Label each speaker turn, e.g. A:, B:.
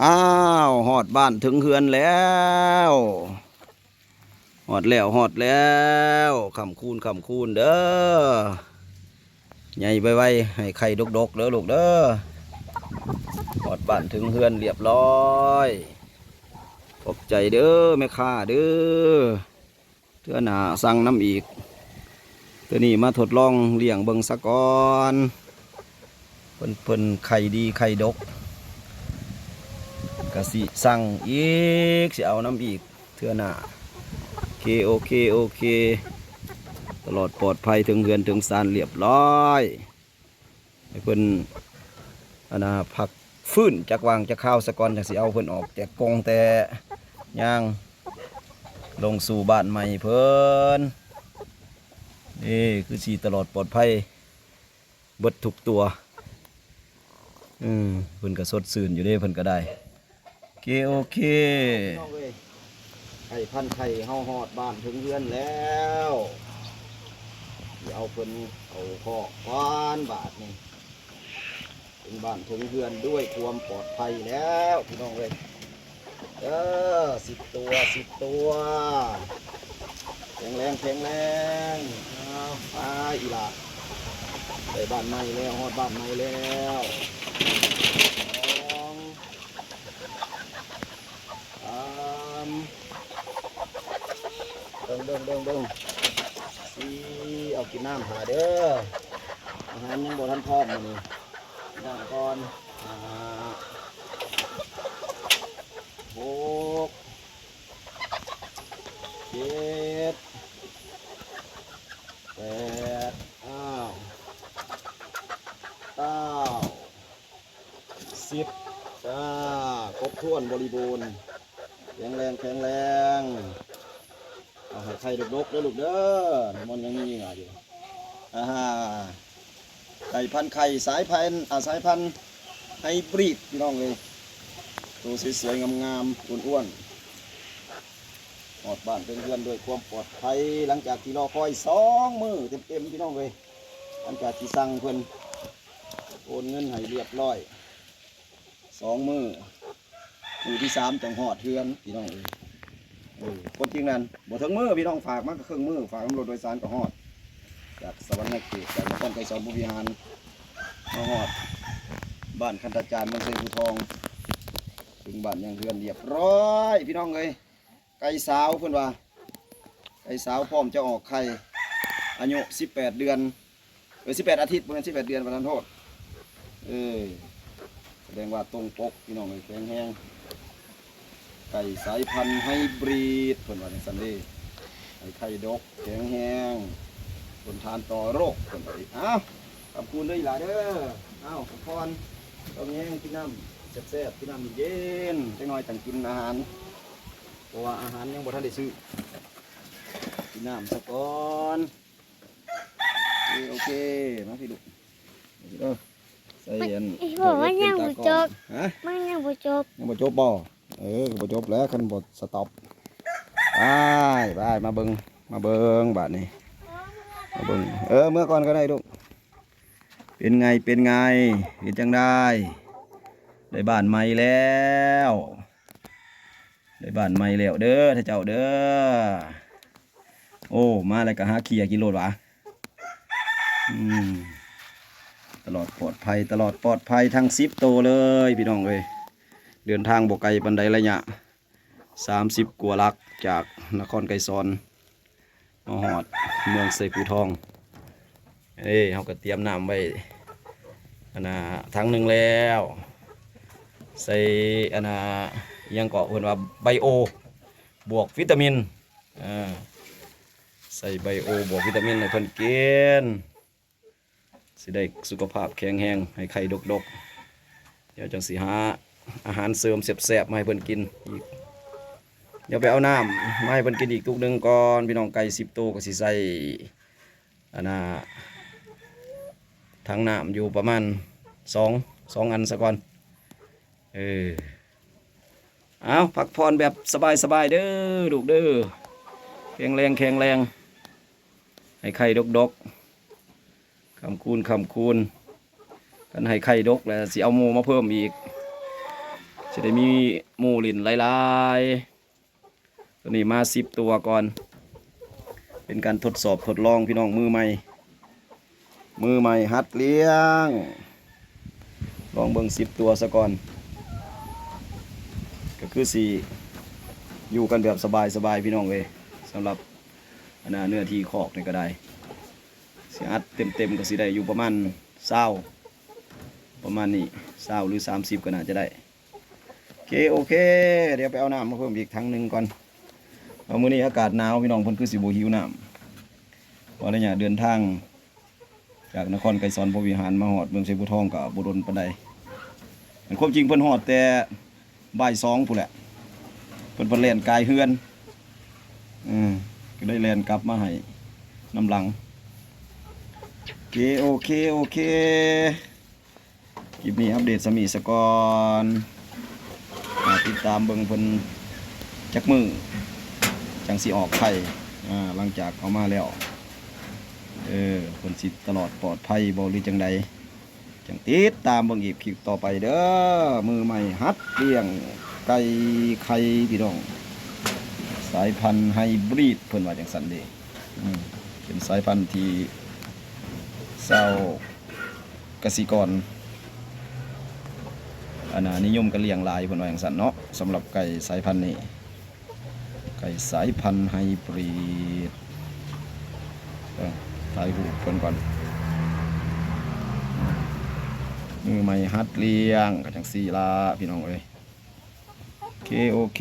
A: อ้าวหอดบ้านถึงเฮือนแล้วหอดแล้วคำคูนเด้อใหญ่ไวๆให้ไข่ดกๆเด้อลูกเด้อหอดบ้านถึงเฮือนเรียบร้อยขอบใจเด้อแม่ค้าเด้อเทื่อหน้าสั่งน้ำอีกตัวนี้มาทดลองเลี้ยงเบิ่งซะก่อนเพิ่นไข่ดีไข่ดกกะสิสั่งอีกสิเอาน้ำอีกเทื่อหน้าโอเคตลอดปลอดภัยถึงเฮือนถึงศาลเรียบร้อยให้เพิ่นผักฟื้นจากวางจากข้าวสะกอนจากสิเอาเพิ่นออกแต่กงแต่ย่างลงสู่บ้านใหม่เพิ่นนี่คือสีตลอดปลอดภัยเบิดทุกตัวเพิ่นก็สดชื่นอยู่เด้เพิ่นก็ได้โอเคไข่พันไข่เฮาฮอดบ้านถึงเรือนแล้วเอาเพิ่นเอาคอกบ้านบาทนี่ถึงบ้านถึงเรือนด้วยความปลอดภัยแล้วพี่น้องเลย10 ตัวแข็งแรงไปอีหล่ะไปบ้านใหม่แล้วฮอดบ้านใหม่แล้วเบิ่งสิเอากินน้ำหาเด้ออาหารยังบ่ทันพร้อมมื้อนี้ย่างก่อน6 7 8 9 10ครบถ้วนบริบูรณ์แข็งแรงเอาให้ไข่ดกๆเด้อลูกเด้อมันยังมีอยู่ไข่พันไข่สายพันธุ์ไฮบริดพี่น้องเลยตัวสวยๆงามๆอ้วนๆหอดบ้านเป็นเพื่อนด้วยความปลอดภัยหลังจากที่รอคอย2 มื้อเต็มพี่น้องเลยหลังจากที่สั่งเพิ่นโอนเงินให้เรียบร้อย2 มื้อที่ 3จังหอดเทือนพี่น้องเลยคนจริงนั้นบ่ถึงมือพี่น้องฝากมากก็ครึ่งมือฝากตำรวจโดยสารก็ฮอดจากสวรรค์เขตจากนครไกรสอนบุรีหารมาฮอดบ้านคันธจารย์เมืองไซภูทองถึงบ้านยังเรือนเรียบร้อยพี่น้องเลยไก่สาวเพิ่นว่าไก่สาวพร้อมจะออกไข่อายุ18 เดือน18 อาทิตย์บ่แม่น18 เดือนประทานโทษแสดงว่าตรงปกพี่น้องเลยแข็งแรงไก่สายพันธุ์ไฮบริดเพิ่นว่าในซันเดย์ไข่ดกแข็งแรงทนทานต่อโรคเพิ่นว่าขอบคุณด้วยหลายเด้อขอบคุณต้องแย่งกินน้ำแซ่บๆกินน้ำเย็นจังหน่อยตั้งกินอาหารเพราะว่าอาหารยังบ่ทันได้ซื้อกินน้ำสักก่อนโอเคมาพี่ลูกใส่เย็น
B: บอกว่ายังบ่จบมันยังบ่จบ
A: บ่ก็บ่จบแล้วคันบ่สต็อปไปมาเบิ่งบาดนี้มาเบิ่งเมื่อก่อนก็ได้ลูกเป็นไงเห็นจังได้บ้านใหม่แล้วเด้อท่าเจ้าเด้อโอ้มาอะไรก็หาเขี่ยกิโลวะตลอดปลอดภัยทั้ง10 ตัวเลยพี่น้องเลยเดินทางบ่ไกลปานใดระยะ30 กว่าลักจากนครไกรสอนมาฮอดเมืองไซภูทองเขาก็เตรียมน้ำไว้ทั้งหนึ่งแล้วใส่ยังเกาะเพิ่นว่าไบโอบวกวิตามินใส่ไบโอบวกวิตามินให้เพิ่นกินสิได้สุขภาพแข็งแรงให้ไข่ดกเดี๋ยวจังสิหาอาหารเสริมแซ่บๆมาให้เพิ่นกินอีกเดี๋ยวไปเอาน้ำมาให้เพิ่นกินอีกตุกหนึ่งก่อนพี่น้องไก่10 ตัวก็สิใส่ถังน้ำอยู่ประมาณ2 อันซะก่อนเอาพักผ่อนแบบสบายเด้อลูกเด้อแข็งแรงให้ไข่ดกคำคูณกันให้ไข่ดกแล้วสิเอาหมูมาเพิ่มอีก จะได้มีหมูลินหลายๆตัวนี้มา10 ตัวก่อนเป็นการทดสอบทดลองพี่น้องมือใหม่หัดเลี้ยงลองเบิ่ง10 ตัวซะก่อนก็คือสิอยู่กันแบบสบายๆพี่น้องเลยสำหรับเนื้อที่คอกนี่ก็ได้สิอัดเต็มก็สิได้อยู่ประมาณ20ประมาณนี้20หรือ30ก็น่าจะได้โอเคเดี๋ยวไปเอาน้ำมาเพิ่มอีกถังหนึ่งก่อนเพราะมื้อนี้อากาศหนาวพี่น้องเพิ่นคือสิบ่หิวน้ำเพราะระยะเดินทางจากนครไกรสอนพรหมวิหารมาฮอดเมืองไชยภูทองก็บ่ดนปานใดความจริงเพิ่นฮอดแต่บ่าย2พุ่นแหละเพิ่นแล่นกายเฮือนก็ได้แล่นกลับมาให้น้ำหลังโอเคคลิปนี้อัปเดตสมีสกอนติดตามเบิ่งเพิ่นจักมือจังสิออกไข่หลังจากเอามาแล้วเพิ่นสิตลอดปลอดภัยบ่หรือจังใดจังติดตามเบิ่งอีกคลิปต่อไปเด้อมือใหม่หัดเลี้ยงไก่ไข่พี่น้องสายพันธุ์ไฮบริดเพิ่นว่าจังซั่นเด้เป็นสายพันธุ์ที่ชาวกสิกรนิยมกันเลี้ยงหลายเพิ่นว่าจังซั่นเนาะสำหรับไก่สายพันธุ์นี้ไก่สายพันธุ์ไฮบริดถ่ายรูปเพิ่นก่อนมือใหม่หัดเลี้ยงก็จังซี่ล่ะพี่น้องเอ้ยโอเค